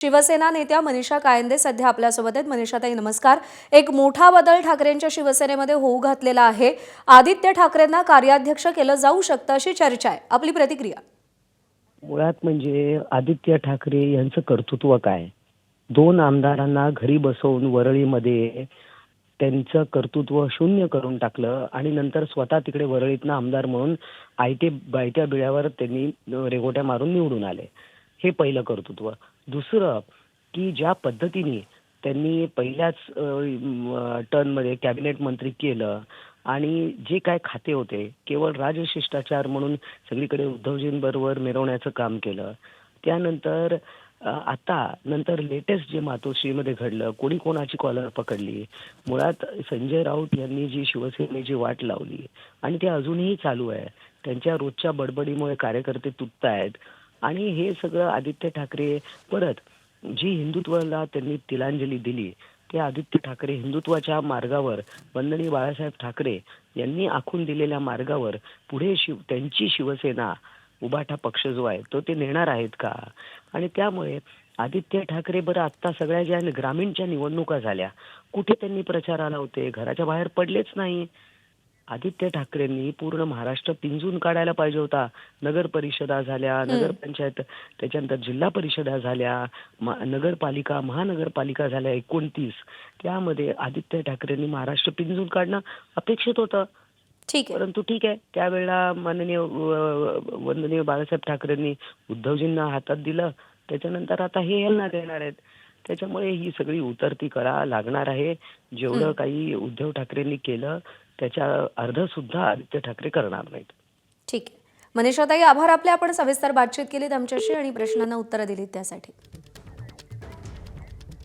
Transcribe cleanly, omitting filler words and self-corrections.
शिवसेना नेत्या मनीषा कायंदे सध्या आपल्यासोबत आहेत। मनीषाताई नमस्कार। एक मोठा बदल ठाकरेंच्या शिवसेनेमध्ये होऊ घातलेला आहे। आदित्य ठाकरेंना कार्याध्यक्ष केलं जाऊ शकतं अशी चर्चा आहे। आपली प्रतिक्रिया। मुळात म्हणजे आदित्य ठाकरे यांचं कर्तृत्व काय? दोन आमदारांना घरी बसवून वरळीमध्ये त्यांचं कर्तृत्व शून्य करून टाकलं आणि नंतर स्वतः तिकडे वरळीतनं आमदार म्हणून बायत्या बिळावर त्यांनी रेघोट्या मारून निवडून आले। हे पहिलं कर्तृत्व। दुसरं की ज्या पद्धतीने त्यांनी पहिल्याच टर्नमध्ये कॅबिनेट मंत्री केलं आणि जे काय खाते होते केवळ राजशिष्टाचार म्हणून सगळीकडे उद्धवजींबरोबर मिरवण्याचं काम केलं। त्यानंतर आता नंतर लेटेस्ट जे मातोश्रीमध्ये घडलं, कोणी कोणाची कॉलर पकडली, मुळात संजय राऊत यांनी जी शिवसेनेची वाट लावली आणि ते अजूनही चालू आहे। त्यांच्या रोजच्या बडबडीमुळे कार्यकर्ते तुटतायत आणि हे सगळं आदित्य ठाकरे परत जी हिंदुत्वाला त्यांनी तिलांजली दिली, ते आदित्य ठाकरे हिंदुत्वाच्या मार्गावर, वंदनीय बाळासाहेब ठाकरे यांनी आखून दिलेल्या मार्गावर पुढे त्यांची शिवसेना उभाटा पक्ष जो आहे तो ते नेणार आहेत का? आणि त्यामुळे आदित्य ठाकरे बरं आत्ता सगळ्या ज्या ग्रामीणच्या निवडणुका झाल्या, कुठे त्यांनी प्रचाराला होते? घराच्या बाहेर पडलेच नाही। आदित्य ठाकरेंनी पूर्ण महाराष्ट्र पिंजून काढायला पाहिजे होता। नगर परिषदा झाल्या, नगरपंचायत, त्याच्यानंतर जिल्हा परिषदा झाल्या, नगरपालिका, महानगरपालिका झाल्या 29। त्यामध्ये आदित्य ठाकरेंनी महाराष्ट्र पिंजून काढणं अपेक्षित होतं। ठीक आहे। परंतु ठीक आहे, त्यावेळेला माननीय वंदनीय बाळासाहेब ठाकरेंनी उद्धवजींना हातात दिलं। त्याच्यानंतर आता हे यांना देणार आहेत। त्याच्यामुळे ही सगळी उतरती करा लागणार आहे। जेवढं काही उद्धव ठाकरेंनी केलं त्याच्या अर्ध सुद्धा आदित्य ठाकरे करणार नाहीत। ठीक आहे। मनीषाताई आभार आपले। आपण सविस्तर बातचीत केलीत आमच्याशी आणि प्रश्नांना उत्तरं दिलीत त्यासाठी।